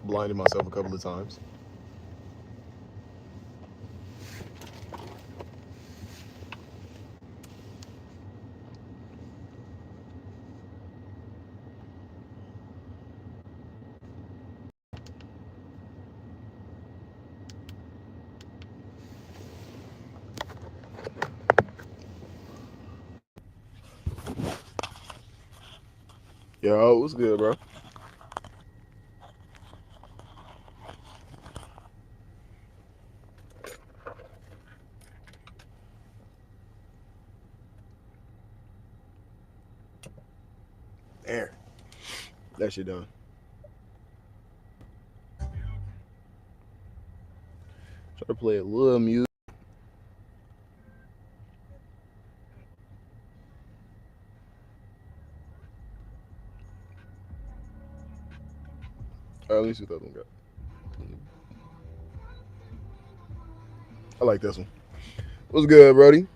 blinded myself a couple of times. Yo, what's good, bro? There, that shit done. Try to play a little music. Let me see what that one got. I like this one. What's good, Brody?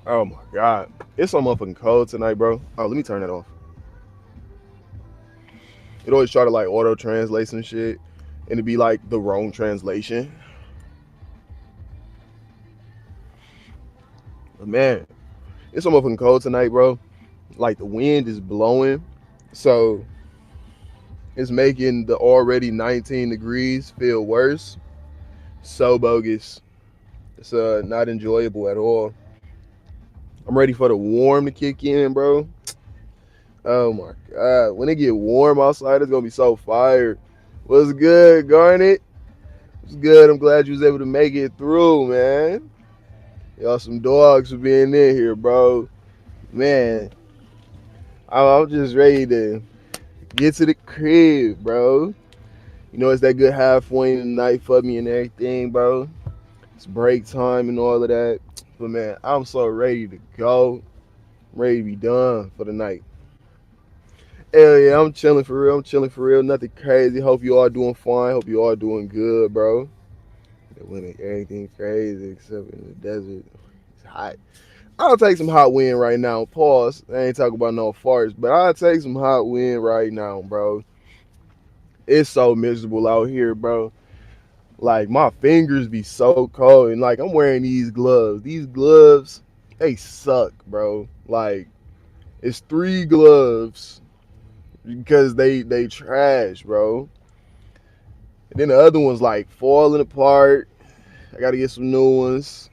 Oh my god, it's so motherfucking cold tonight, bro. Oh, let me turn that off. It always try to like auto translate some shit, and it'd be like the wrong translation. But man, it's so motherfucking cold tonight, bro. Like the wind is blowing, so it's making the already 19 degrees feel worse. So bogus. It's not enjoyable at all. I'm ready for the warm to kick in, bro. Oh my god, when it get warm outside, it's gonna be so fire. What's good, Garnet? What's good? I'm glad you was able to make it through, man. Y'all some dogs for being in here, bro. Man, I'm just ready to get to the crib, bro. You know, it's that good halfway in the night for me and everything, bro. It's break time and all of that. But man, I'm so ready to go. I'm ready to be done for the night. Hell yeah, I'm chilling for real. I'm chilling for real. Nothing crazy. Hope you all doing fine. Hope you all doing good, bro. When everything crazy except in the desert, it's hot. I'll take some hot wind right now. Pause. I ain't talking about no farts, but I'll take some hot wind right now, bro. It's so miserable out here, bro. Like my fingers be so cold, and like I'm wearing these gloves. These gloves, they suck, bro. Like it's 3 gloves because they trash, bro. And then the other one's like falling apart. I gotta get some new ones.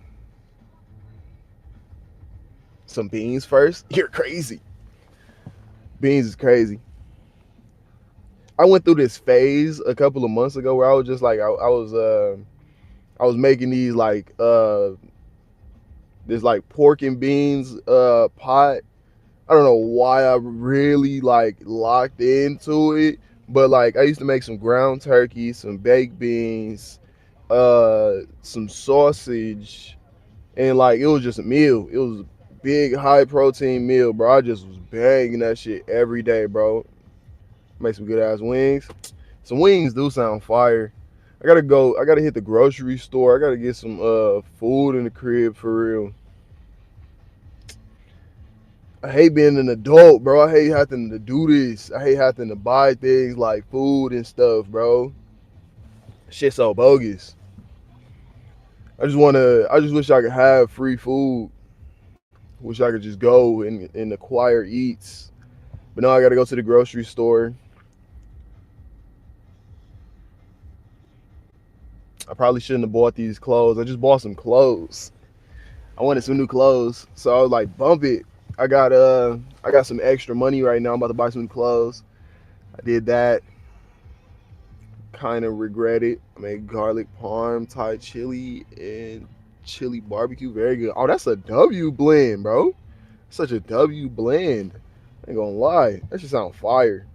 Some beans first. You're crazy. Beans is crazy. I went through this phase a couple of months ago where I was just like I was making these like this like pork and beans pot. I don't know why I really like locked into it, but like I used to make some ground turkey, some baked beans, some sausage, and like it was just a meal. It was a big high protein meal, bro. I just was banging that shit every day, bro. Make some good ass wings. Some wings do sound fire. I gotta go. I gotta hit the grocery store. I gotta get some food in the crib for real. I hate being an adult, bro. I hate having to do this. I hate having to buy things like food and stuff, bro. Shit so bogus. I just wish I could have free food. Wish I could just go and acquire eats. But now I gotta go to the grocery store. I probably shouldn't have bought these clothes. I just bought some clothes. I wanted some new clothes. So I was like, bump it. I got some extra money right now. I'm about to buy some new clothes. I did that. Kind of regret it. I made garlic parm, Thai chili, and chili barbecue. Very good. Oh, that's a W blend, bro. Such a W blend. I ain't gonna lie. That should sound fire.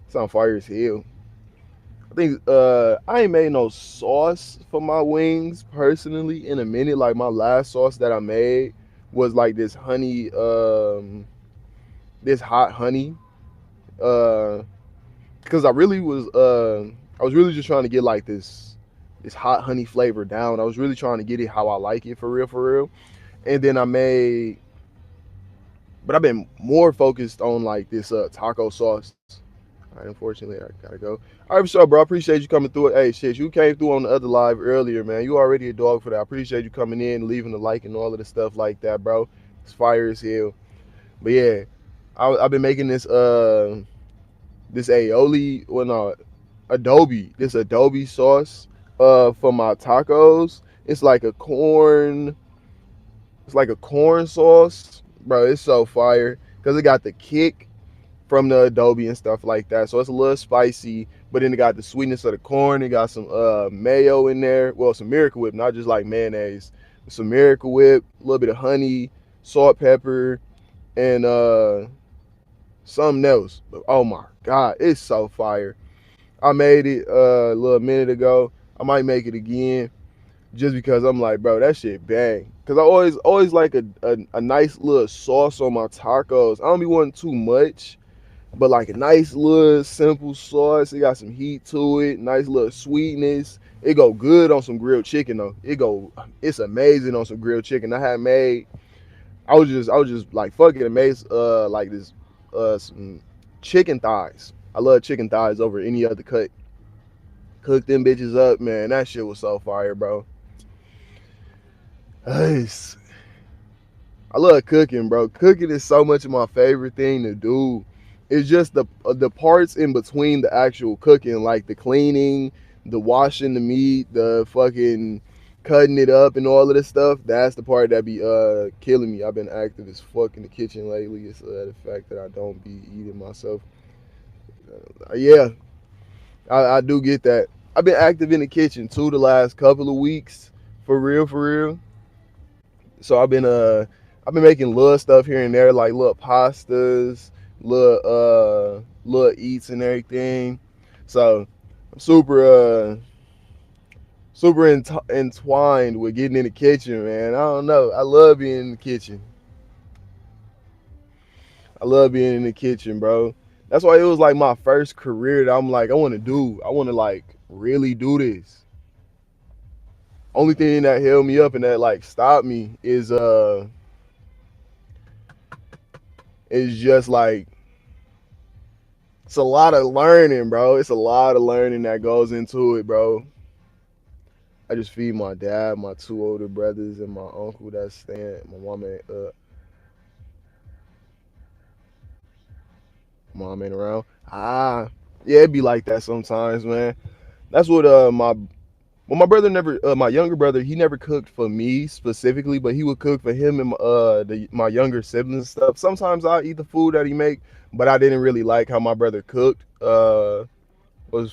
Sound fire as hell. I think I ain't made no sauce for my wings personally in a minute. Like my last sauce that I made was like this honey, this hot honey. Uh, because I was really just trying to get like this hot honey flavor down. I was really trying to get it how I like it for real. And then I made, but I've been more focused on like this taco sauce. All right, unfortunately, I gotta go. All right, so bro, I appreciate you coming through. Hey, shit, you came through on the other live earlier, man. You already a dog for that. I appreciate you coming in, leaving the like and all of the stuff like that, bro. It's fire as hell. But yeah, I've been making this aioli, well, no, this adobe sauce for my tacos. It's like a corn, it's like a corn sauce, bro. It's so fire because it got the kick from the adobe and stuff like that. So it's a little spicy, but then it got the sweetness of the corn. It got some mayo in there. Well, some Miracle Whip, not just like mayonnaise. Some Miracle Whip, a little bit of honey, salt, pepper, and something else. But oh my god, it's so fire. I made it a little minute ago. I might make it again just because I'm like, bro, that shit bang. Cause I always like a nice little sauce on my tacos. I don't be wanting too much, but like a nice little simple sauce. It got some heat to it, nice little sweetness. It go good on some grilled chicken though. It's amazing on some grilled chicken. I was just like fuck it, amazed like this some chicken thighs. I love chicken thighs over any other cut. Cook them bitches up, man. That shit was so fire, bro. Nice. I love cooking, bro. Cooking is so much of my favorite thing to do. It's just the parts in between the actual cooking, like the cleaning, the washing the meat, the fucking cutting it up, and all of this stuff. That's the part that be killing me. I've been active as fuck in the kitchen lately. It's the fact that I don't be eating myself. Yeah, I do get that. I've been active in the kitchen too the last couple of weeks, for real, for real. So I've been making little stuff here and there, like little pastas, little eats and everything. So I'm super entwined with getting in the kitchen, man. I don't know. I love being in the kitchen. I love being in the kitchen, bro. That's why it was like my first career that I'm like, I want to do. I want to like really do this. Only thing that held me up and that like stopped me is just like it's a lot of learning, bro. It's a lot of learning that goes into it, bro. I just feed my dad, my two older brothers, and my uncle that's staying. My mom ain't around. Yeah, it be like that sometimes, man. That's what my brother never, my younger brother, he never cooked for me specifically, but he would cook for him and my younger siblings and stuff. Sometimes I eat the food that he make, but I didn't really like how my brother cooked. Was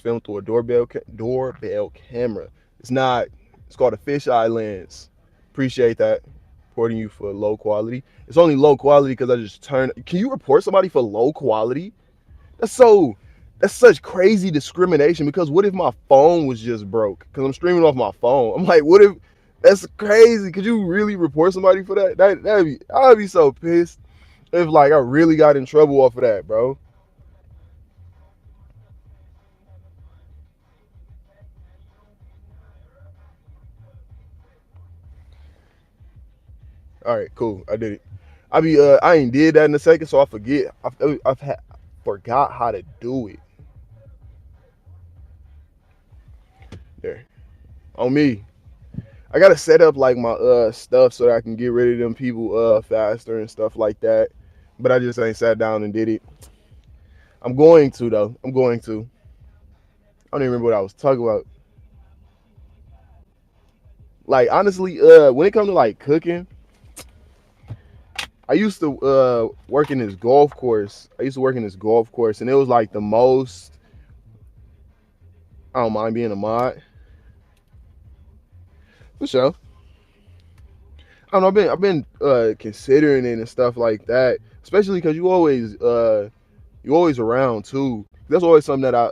filmed through a doorbell camera. It's not. It's called a fisheye lens. Appreciate that. Reporting you for low quality. It's only low quality because I just turned. Can you report somebody for low quality? That's so. That's such crazy discrimination. Because what if my phone was just broke? Because I'm streaming off my phone. I'm like, what if? That's crazy. Could you really report somebody for that? I'd be so pissed if like I really got in trouble off of that, bro. All right, cool. I did it. I ain't did that in a second, so I forget. Forgot how to do it. There, on me. I gotta set up like my stuff so that I can get rid of them people faster and stuff like that. But I just ain't sat down and did it. I'm going to though. I'm going to. I don't even remember what I was talking about. Like honestly, when it comes to like cooking, I used to work in this golf course. I used to work in this golf course, and it was like the most. I don't mind being a mod for sure. I don't know. I've been considering it and stuff like that, especially because you always around too. That's always something that I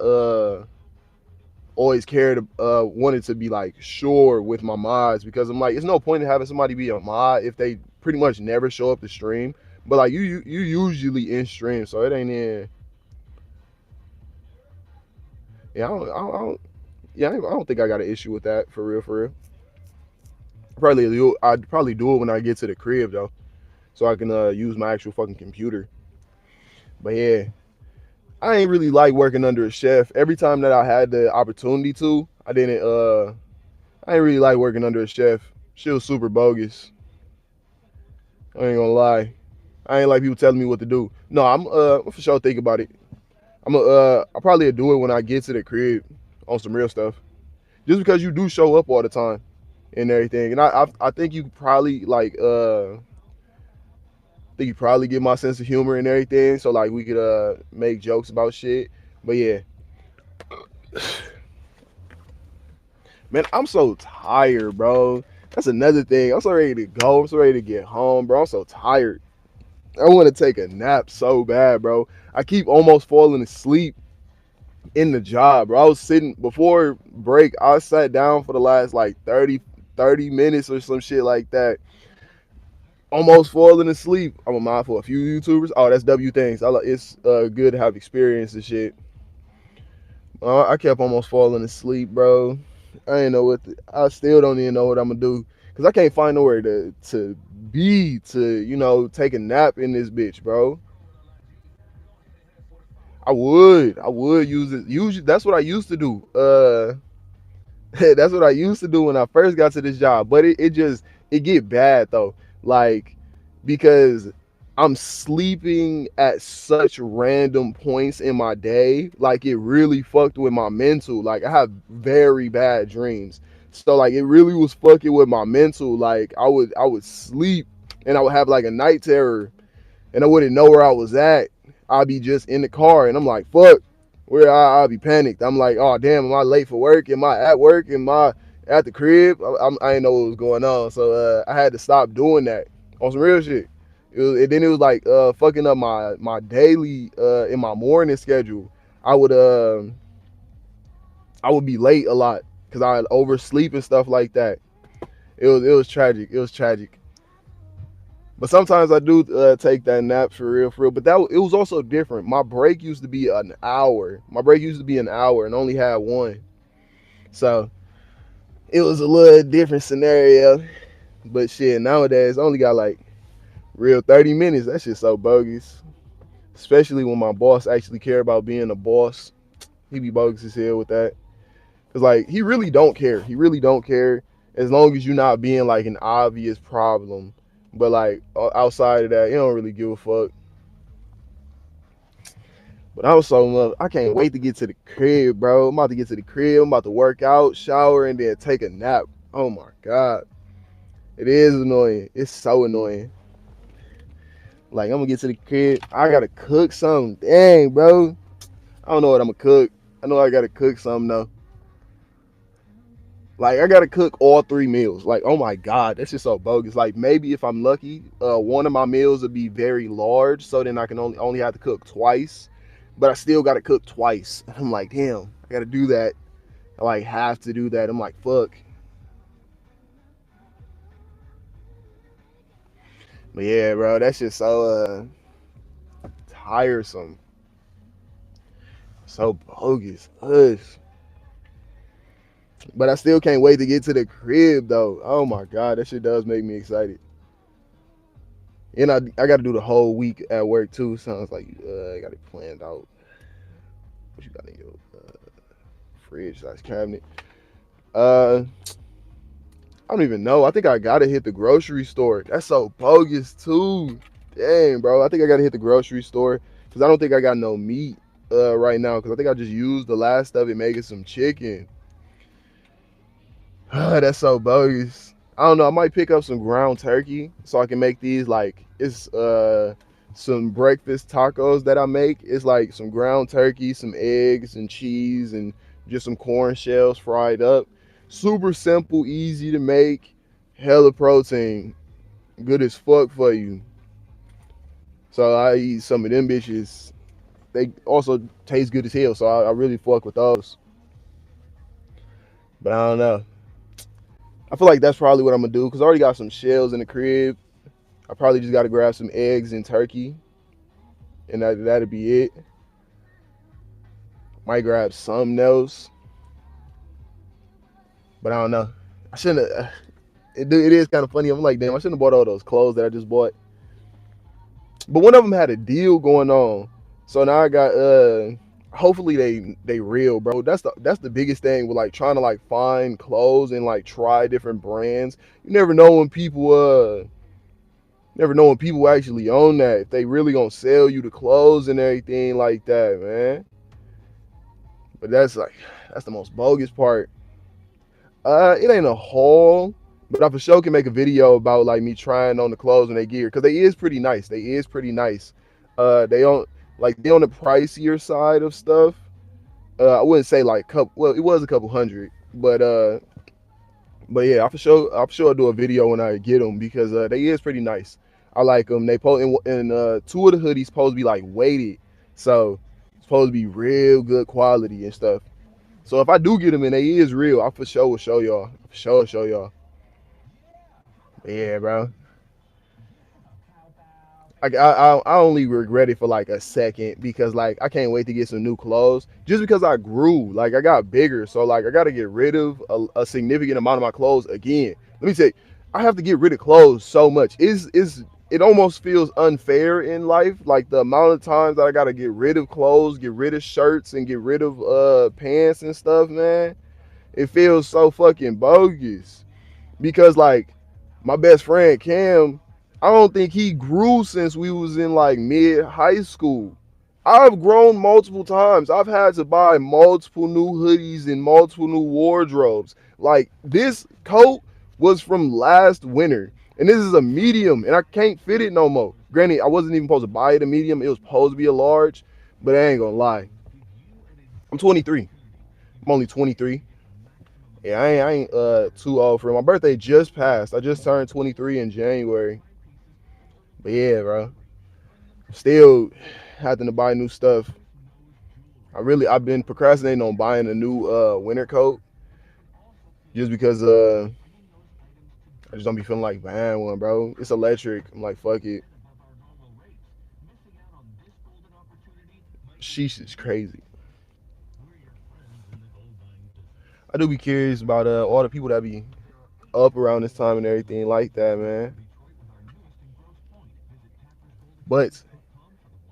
always cared wanted to be like sure with my mods because I'm like, it's no point in having somebody be a mod if they pretty much never show up to stream. But like you usually in stream, so it ain't in. Yeah, I don't think I got an issue with that for real, for real. I'd probably do it when I get to the crib though, so I can use my actual fucking computer. But yeah, I ain't really like working under a chef. Every time that I had the opportunity to, I didn't. I ain't really like working under a chef. She was super bogus. I ain't gonna lie. I ain't like people telling me what to do. No, I'm for sure think about it. I probably do it when I get to the crib on some real stuff. Just because you do show up all the time and everything, and I think you probably think you probably get my sense of humor and everything. So like we could make jokes about shit. But yeah, man, I'm so tired, bro. That's another thing. I'm so ready to go. I'm so ready to get home, bro. I'm so tired. I want to take a nap so bad, bro. I keep almost falling asleep in the job, bro. I was sitting before break. I sat down for the last like 30 minutes or some shit like that. Almost falling asleep. I'm a mind for a few YouTubers. Oh, that's W things. It's good to have experience and shit. I kept almost falling asleep, bro. I ain't know I still don't even know what I'm gonna do because I can't find nowhere to be to take a nap in this bitch, bro. I would use it. Usually, that's what I used to do. That's what I used to do when I first got to this job. But it get bad though, like because I'm sleeping at such random points in my day. Like it really fucked with my mental. Like I have very bad dreams. So like it really was fucking with my mental. Like I would sleep and I would have like a night terror and I wouldn't know where I was at. I'd be just in the car and I'm like, fuck, where I'll be panicked. I'm like, oh damn, am I late for work? Am I at work? Am I at the crib? I didn't know what was going on, so I had to stop doing that on some real shit. Then it was like fucking up my daily in my morning schedule. I would I would be late a lot because I would oversleep and stuff like that. It was tragic. It was tragic. But sometimes I do take that nap for real, for real. But it was also different. My break used to be an hour. My break used to be an hour and only had one. So it was a little different scenario. But shit, nowadays I only got like real 30 minutes. That shit's so bogus. Especially when my boss actually care about being a boss. He be bogus as hell with that. Cause like he really don't care. He really don't care as long as you're not being like an obvious problem. But like outside of that, you don't really give a fuck. But I was so much. I can't wait to get to the crib, bro. I'm about to get to the crib. I'm about to work out, shower, and then take a nap. Oh my god, it is annoying. It's so annoying. Like I'm gonna get to the crib. I gotta cook something. Dang, bro. I don't know what I'm gonna cook. I know I gotta cook something though. Like I gotta cook all 3 meals. Like oh my god, that's just so bogus. Like maybe if I'm lucky, one of my meals would be very large, so then I can only have to cook twice. But I still gotta cook twice. I'm like, damn, I gotta do that. I like have to do that. I'm like, fuck. But yeah, bro, that's just so tiresome, so bogus. Ugh. But I still can't wait to get to the crib though. Oh my god, that shit does make me excited. And I got to do the whole week at work too. Sounds like I got it planned out. What you got in your fridge/cabinet? Uh, I don't even know. I think I gotta hit the grocery store. That's so bogus too. Dang, bro. I think I gotta hit the grocery store because I don't think I got no meat right now because I think I just used the last of it making some chicken. That's so bogus. I don't know. I might pick up some ground turkey so I can make these like it's some breakfast tacos that I make. It's like some ground turkey, some eggs and cheese and just some corn shells fried up. Super simple, easy to make, hella protein, good as fuck for you. So I eat some of them bitches. They also taste good as hell, so I really fuck with those. But I don't know. I feel like that's probably what I'm gonna do because I already got some shells in the crib. I probably just gotta grab some eggs and turkey, and that'll be it. Might grab something else, but I don't know. I shouldn't. It is kind of funny. I'm like, damn, I shouldn't have bought all those clothes that I just bought. But one of them had a deal going on, So now I got hopefully they real, bro. That's the biggest thing with like trying to like find clothes and like try different brands. You never know when people actually own that. If they really gonna sell you the clothes and everything like that, man. But that's the most bogus part. It ain't a haul, but I for sure can make a video about like me trying on the clothes when they get here because they is pretty nice. They is pretty nice. They on the pricier side of stuff. I wouldn't say like couple. Well, it was a couple hundred, but yeah, I for sure I'll do a video when I get them because they is pretty nice. I like them. They post and two of the hoodies supposed to be like weighted, so it's supposed to be real good quality and stuff. So if I do get them and they is real, I for sure will show y'all. For sure show y'all. But yeah, bro. I only regret it for like a second because like I can't wait to get some new clothes just because I grew like I got bigger so like I got to get rid of a significant amount of my clothes again. Let me say I have to get rid of clothes so much. Is it almost feels unfair in life like the amount of times that I got to get rid of clothes, get rid of shirts and get rid of pants and stuff, man. It feels so fucking bogus because like my best friend Cam, I don't think he grew since we was in like mid high school. I've grown multiple times. I've had to buy multiple new hoodies and multiple new wardrobes. Like this coat was from last winter, and this is a medium, and I can't fit it no more. Granted, I wasn't even supposed to buy it a medium. It was supposed to be a large, but I ain't gonna lie. I'm 23. I'm only 23. Yeah, I ain't too old for it. My birthday just passed. I just turned 23 in January. But yeah, bro. Still having to buy new stuff. I've been procrastinating on buying a new winter coat just because I just don't be feeling like buying one, bro. It's electric. I'm like, fuck it. Sheesh is crazy. I do be curious about all the people that be up around this time and everything like that, man. But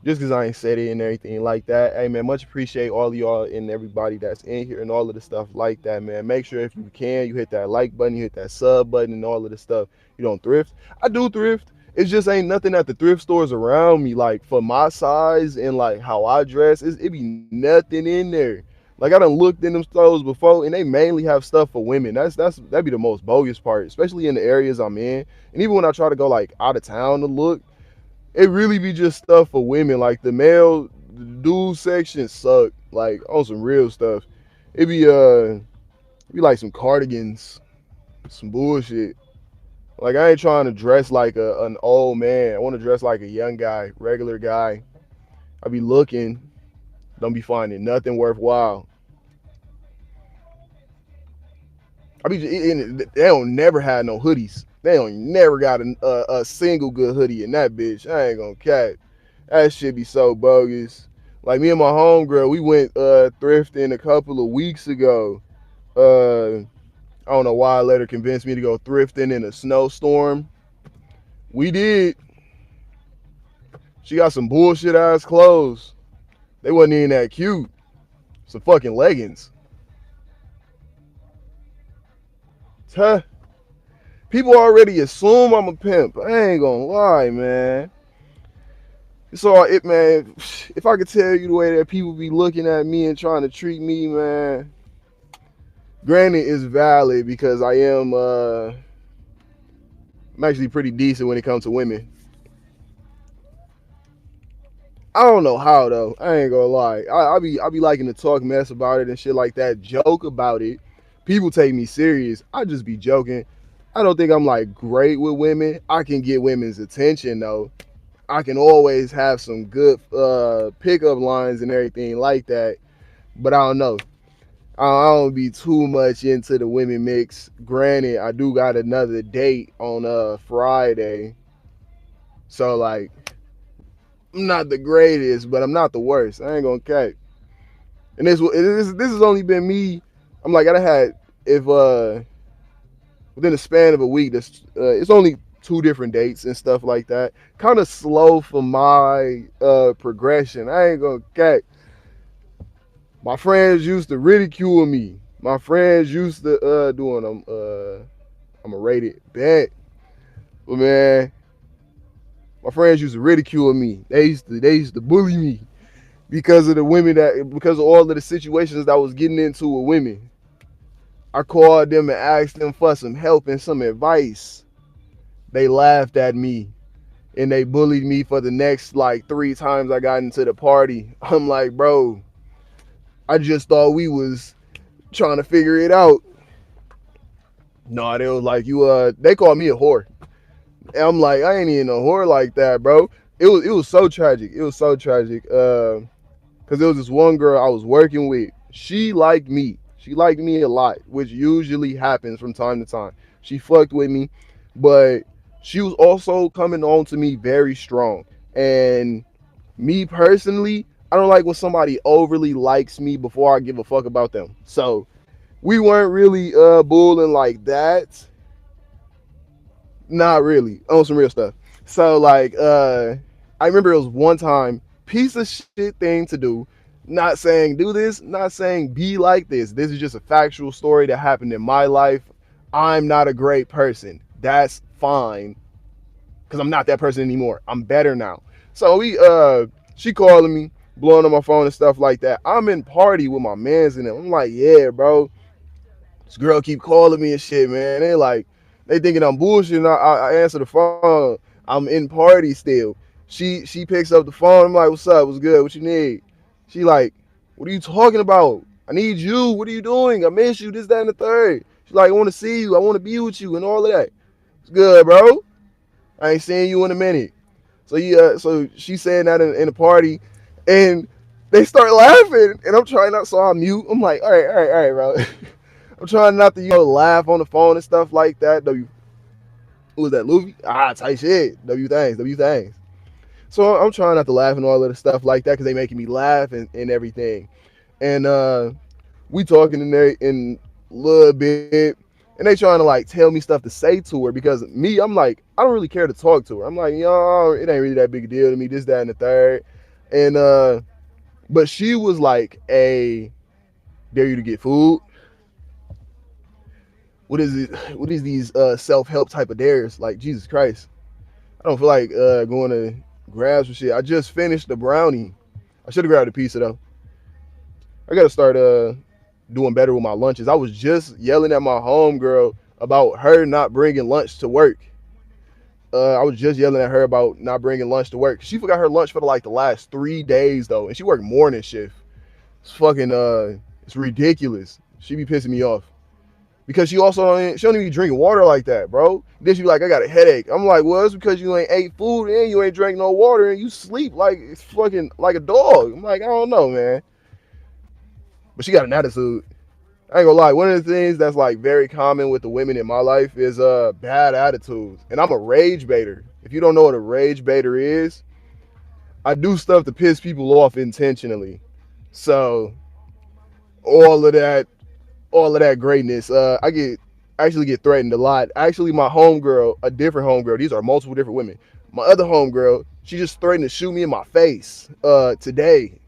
just because I ain't said it and everything like that. Hey, man, much appreciate all of y'all and everybody that's in here and all of the stuff like that, man. Make sure if you can, you hit that like button, you hit that sub button and all of the stuff. You don't thrift. I do thrift. It just ain't nothing at the thrift stores around me. Like, for my size and, like, how I dress, it be nothing in there. Like, I done looked in them stores before, and they mainly have stuff for women. That'd be the most bogus part, especially in the areas I'm in. And even when I try to go, like, out of town to look, it really be just stuff for women. Like the dude section suck. Like on some real stuff. It be like some cardigans, some bullshit. Like I ain't trying to dress like an old man. I want to dress like a young guy, regular guy. I be looking, don't be finding nothing worthwhile. They don't never had no hoodies. They don't never got a single good hoodie in that bitch. I ain't gonna cap. That shit be so bogus. Like me and my homegirl, we went thrifting a couple of weeks ago. I don't know why I let her convince me to go thrifting in a snowstorm. We did. She got some bullshit ass clothes. They wasn't even that cute. Some fucking leggings. Huh? People already assume I'm a pimp. I ain't gonna lie, man. It's all it, man. If I could tell you the way that people be looking at me and trying to treat me, man. Granted, it's valid because I'm actually pretty decent when it comes to women. I don't know how though. I ain't gonna lie. I be liking to talk mess about it and shit like that. Joke about it. People take me serious. I just be joking. I don't think I'm like great with women. I can get women's attention though. I can always have some good pickup lines and everything like that. But I don't know. I don't be too much into the women mix. Granted, I do got another date on Friday. So like I'm not the greatest, but I'm not the worst. I ain't gonna cap. And this has only been me. I had if within the span of a week, it's only 2 different dates and stuff like that. Kind of slow for my progression. I ain't gonna cat. My friends used to ridicule me. My friends used to doing I'm a rated bet. But man, my friends used to ridicule me. They used to bully me because of the women because of all of the situations that I was getting into with women. I called them and asked them for some help and some advice. They laughed at me and they bullied me for the next like 3 times I got into the party. I'm like, bro, I just thought we was trying to figure it out. No, they was like, they called me a whore. And I'm like, I ain't even a whore like that, bro. It was so tragic. It was so tragic. Cause there was this one girl I was working with. She liked me. She liked me a lot, which usually happens from time to time. She fucked with me, but she was also coming on to me very strong. And me personally, I don't like when somebody overly likes me before I give a fuck about them. So we weren't really bullying like that. Not really. On some real stuff. So like I remember it was one time, piece of shit thing to do. Not saying do this, not saying be like this. This is just a factual story that happened in my life. I'm not a great person. That's fine. Cause I'm not that person anymore. I'm better now. So she calling me, blowing on my phone and stuff like that. I'm in party with my mans in them. I'm like, yeah, bro. This girl keep calling me and shit, man. They thinking I'm bullshitting. I answer the phone. I'm in party still. She picks up the phone. I'm like, what's up? What's good? What you need? She like, what are you talking about? I need you. What are you doing? I miss you. This, that, and the third. She's like, I want to see you. I want to be with you and all of that. It's good, bro. I ain't seeing you in a minute. So she's saying that in the party, and they start laughing, and I'm trying not, so I mute. I'm like, all right, bro. I'm trying not to, laugh on the phone and stuff like that. Who was that, Luffy? Tight shit. W things. So I'm trying not to laugh and all of the stuff like that because they making me laugh and everything. And we talking in there in a little bit, and they trying to like tell me stuff to say to her because me, I'm like, I don't really care to talk to her. I'm like, it ain't really that big a deal to me. This, that, and the third. And but she was like, a dare you to get food. What is it? What is these self-help type of dares? Like, Jesus Christ. I don't feel like going to grab some shit. I just finished the brownie. I should have grabbed a pizza though. I gotta start doing better with my lunches. I was just yelling at my homegirl about her not bringing lunch to work. I was just yelling at her about not bringing lunch to work. She forgot her lunch for the last 3 days though, and she worked morning shift. It's fucking it's ridiculous. She be pissing me off. Because she don't even be drinking water like that, bro. Then she be like, I got a headache. I'm like, well, it's because you ain't ate food and you ain't drank no water and you sleep like it's fucking like a dog. I'm like, I don't know, man. But she got an attitude. I ain't gonna lie. One of the things that's like very common with the women in my life is bad attitudes. And I'm a rage baiter. If you don't know what a rage baiter is, I do stuff to piss people off intentionally. So all of that greatness. I actually get threatened a lot. Actually, my homegirl, a different homegirl. These are multiple different women. My other homegirl, she just threatened to shoot me in my face today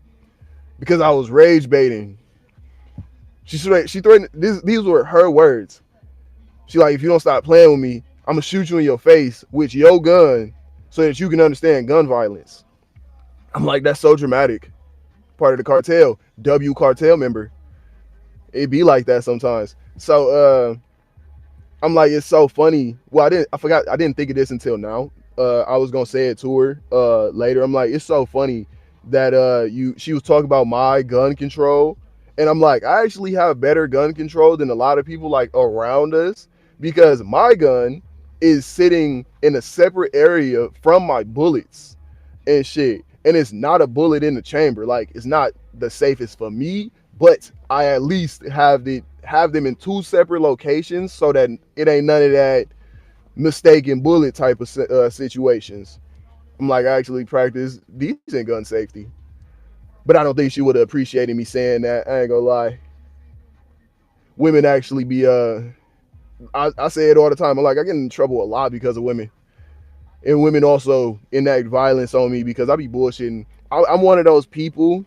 because I was rage baiting. She threatened. These were her words. She like, if you don't stop playing with me, I'm gonna shoot you in your face with your gun so that you can understand gun violence. I'm like, that's so dramatic. Part of the cartel, W cartel member. It be like that sometimes. So I'm like, it's so funny. Well, I didn't think of this until now. I was gonna say it to her later. I'm like, it's so funny that she was talking about my gun control, and I'm like, I actually have better gun control than a lot of people like around us because my gun is sitting in a separate area from my bullets and shit, and it's not a bullet in the chamber. Like, it's not the safest for me, but I at least have them in 2 separate locations so that it ain't none of that mistaken bullet type of situations. I'm like, I actually practice decent gun safety. But I don't think she would have appreciated me saying that. I ain't gonna lie. Women actually be I say it all the time. I'm like, I get in trouble a lot because of women. and women also enact violence on me because I be bullshitting. I'm one of those people.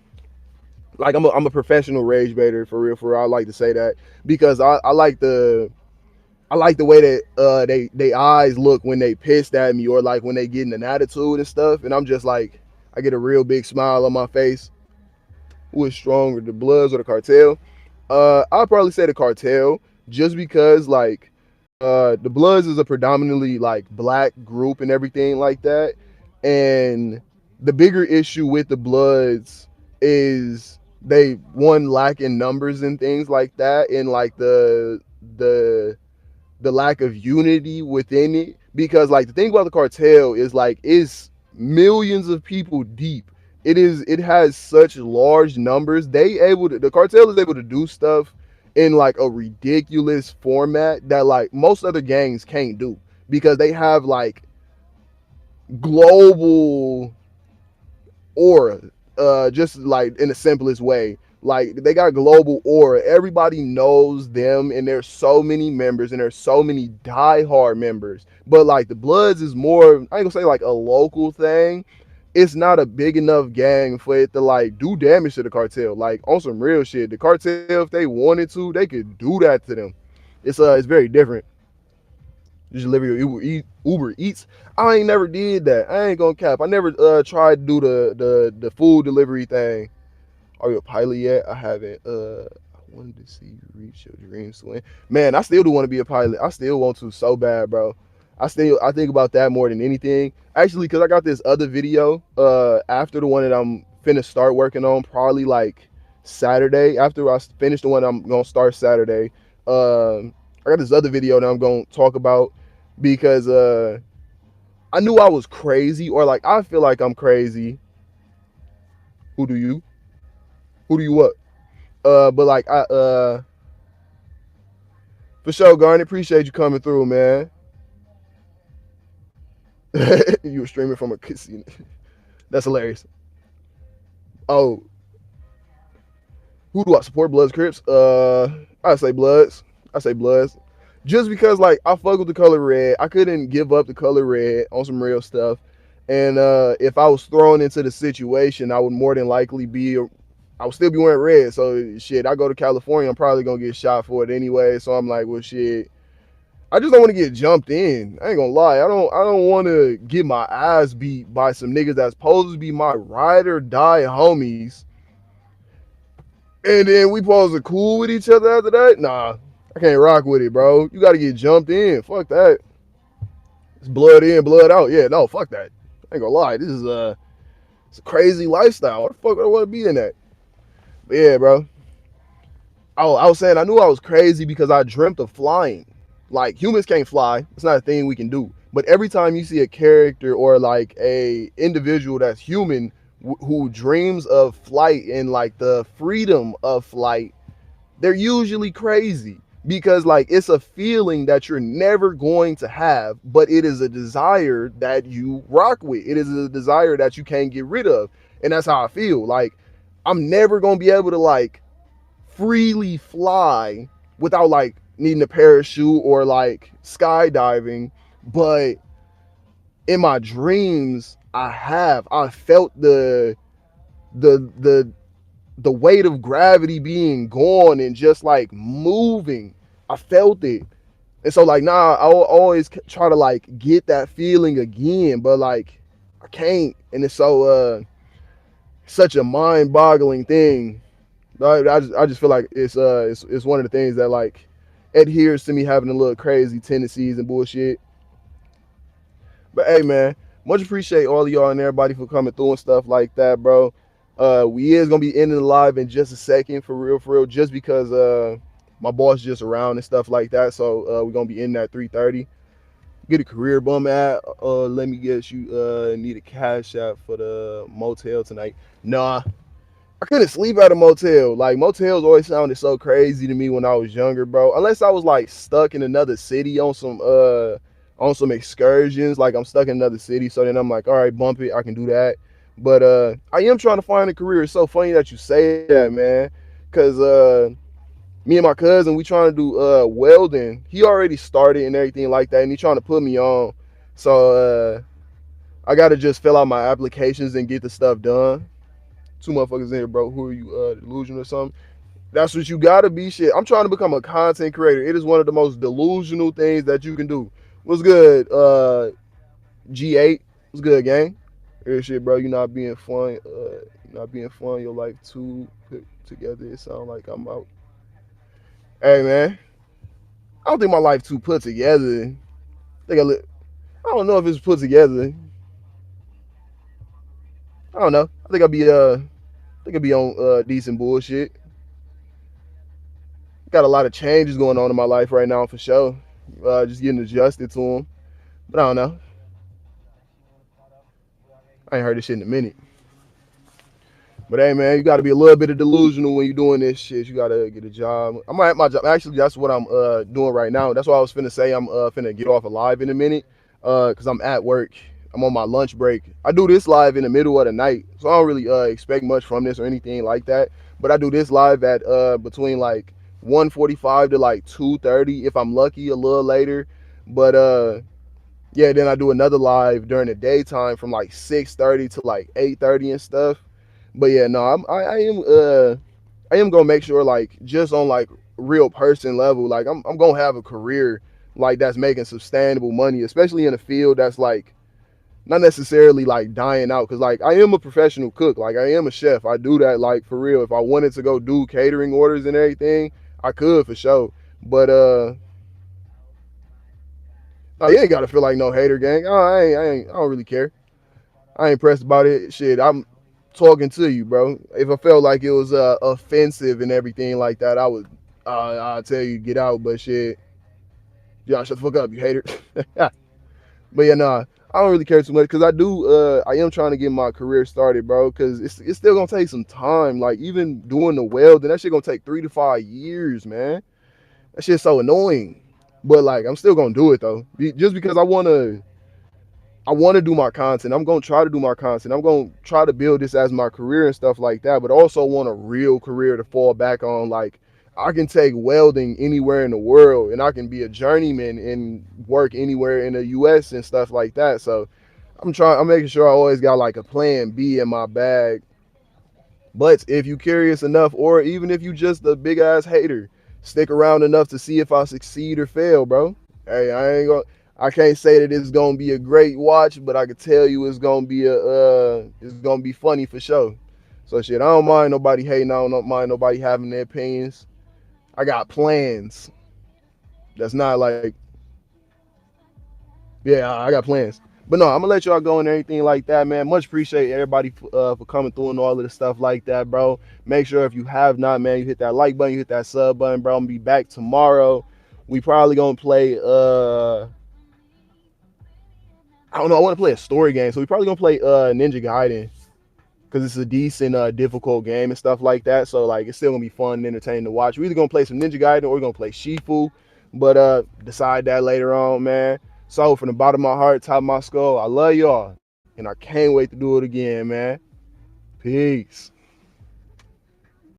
Like I'm a professional rage baiter for real. For real. I like to say that because I like the way that they eyes look when they pissed at me or like when they get in an attitude and stuff. And I'm just like, I get a real big smile on my face. Who is stronger, the Bloods or the Cartel? I'll probably say the Cartel, just because like the Bloods is a predominantly like black group and everything like that. And the bigger issue with the Bloods is they one lack in numbers and things like that, and like the the lack of unity within it. Because like the thing about the Cartel is like it's millions of people deep. It has such large numbers. The Cartel is able to do stuff in like a ridiculous format that like most other gangs can't do, because they have like global aura, just like in the simplest way. Like they got global aura. Everybody knows them, and there's so many members, and there's so many diehard members. But like the Bloods is more, I ain't gonna say like a local thing. It's not a big enough gang for it to like do damage to the Cartel. Like on some real shit, the Cartel, if they wanted to, they could do that to them. It's very different. Just deliver your Uber Eats. I ain't never did that. I ain't gonna cap. I never tried to do the food delivery thing. Are you a pilot yet? I haven't. I wanted to see you reach your dreams to win. Man, I still do want to be a pilot. I still want to so bad, bro. I think about that more than anything. Actually, because I got this other video after the one that I'm finna start working on, probably like Saturday. After I finish the one I'm gonna start Saturday. I got this other video that I'm gonna talk about because I knew I was crazy, or like I feel like I'm crazy. Who do you? Who do you what? But like I for sure, Garnet, appreciate you coming through, man. You were streaming from a casino. That's hilarious. Oh, who do I support? Bloods, Crips? I say Bloods. I say Bloods. Just because like I fuck with the color red. I couldn't give up the color red on some real stuff. And if I was thrown into the situation, I would more than likely be, I would still be wearing red. So shit, I go to California, I'm probably gonna get shot for it anyway. So I'm like, well shit, I just don't want to get jumped in. I ain't gonna lie. I don't want to get my ass beat by some niggas that's supposed to be my ride or die homies. And then we supposed to cool with each other after that? Nah, I can't rock with it, bro. You gotta get jumped in. Fuck that. It's blood in, blood out. Yeah, no, fuck that. I ain't gonna lie. This is it's a crazy lifestyle. What the fuck do I want to be in that? But yeah, bro. I was saying I knew I was crazy because I dreamt of flying. Like humans can't fly. It's not a thing we can do. But every time you see a character or like a individual that's human who dreams of flight and like the freedom of flight, they're usually crazy, because like it's a feeling that you're never going to have, but it is a desire that you rock with. It is a desire that you can't get rid of. And that's how I feel. Like I'm never going to be able to like freely fly without like needing a parachute or like skydiving. But in my dreams, I felt the the weight of gravity being gone and just like moving. I felt it. And so like nah, I will always try to like get that feeling again, but like I can't. And it's so such a mind-boggling thing. I just feel like it's one of the things that like adheres to me having a little crazy tendencies and bullshit. But hey man, much appreciate all of y'all and everybody for coming through and stuff like that, bro. We is gonna be ending the live in just a second, for real, just because my boss just around and stuff like that. So we're gonna be in at 3:30. Get a career bum at. Let me guess, you need a cash app for the motel tonight. Nah, I couldn't sleep at a motel. Like motels always sounded so crazy to me when I was younger, bro. Unless I was like stuck in another city on some excursions, like I'm stuck in another city, so then I'm like, all right, bump it, I can do that. But I am trying to find a career. It's so funny that you say that, man, because me and my cousin, we trying to do welding. He already started and everything like that, and he trying to put me on. So I gotta just fill out my applications and get the stuff done. Two motherfuckers in here, bro. Who are you, delusional or something? That's what you gotta be, shit. I'm trying to become a content creator. It is one of the most delusional things that you can do. What's good, G8? What's good, gang? Here, shit, bro. You not being fun. Not being fun. Your life too put together. It sound like I'm out. Hey, man. I don't think my life too put together. I don't know if it's put together. I don't know. I think I'll be on decent bullshit. Got a lot of changes going on in my life right now for sure. Just getting adjusted to them. But I don't know. I ain't heard this shit in a minute. But hey, man, you got to be a little bit of delusional when you're doing this shit. You got to get a job. I'm at my job. Actually, that's what I'm doing right now. That's what I was finna say. I'm finna get off a live in a minute because I'm at work. I'm on my lunch break. I do this live in the middle of the night, so I don't really expect much from this or anything like that. But I do this live at between like 1:45 to like 2:30 if I'm lucky, a little later. But yeah, then I do another live during the daytime from like 6:30 to like 8:30 and stuff. But yeah, no, I am gonna make sure like just on like real person level, like I'm gonna have a career like that's making sustainable money, especially in a field that's like not necessarily like dying out. Cause like I am a professional cook, like I am a chef. I do that like for real. If I wanted to go do catering orders and everything, I could for sure. But no, you ain't gotta feel like no hater, gang. Oh, I don't really care. I ain't pressed about it. Shit, I'm talking to you, bro. If I felt like it was offensive and everything like that, I'll tell you to get out. But shit, y'all shut the fuck up, you hater. But yeah, nah, I don't really care too much because I am trying to get my career started, bro. Because it's still gonna take some time. Like even doing the welding, that shit gonna take 3 to 5 years, man. That shit's so annoying. But like, I'm still gonna do it though, just because I want to do my content. I'm going to try to do my content. I'm going to try to build this as my career and stuff like that, but also want a real career to fall back on. Like, I can take welding anywhere in the world and I can be a journeyman and work anywhere in the US and stuff like that. So I'm making sure I always got like a plan B in my bag. But if you curious enough, or even if you just a big ass hater, stick around enough to see if I succeed or fail, bro. Hey, I can't say that it's gonna be a great watch, but I can tell you it's gonna be funny for sure. So shit, I don't mind nobody hating. I don't mind nobody having their opinions. I got plans. That's not like, yeah, I got plans. But no, I'm gonna let y'all go and everything like that, man. Much appreciate everybody for coming through and all of the stuff like that, bro. Make sure if you have not, man, you hit that like button, you hit that sub button, bro. I'm gonna be back tomorrow. We probably gonna play I don't know. I want to play a story game, so we probably gonna play Ninja Gaiden because it's a decent difficult game and stuff like that. So like it's still gonna be fun and entertaining to watch. We're either gonna play some Ninja Gaiden or we're gonna play Shifu, but decide that later on, man. So from the bottom of my heart, top of my skull, I love y'all, and I can't wait to do it again, man. Peace.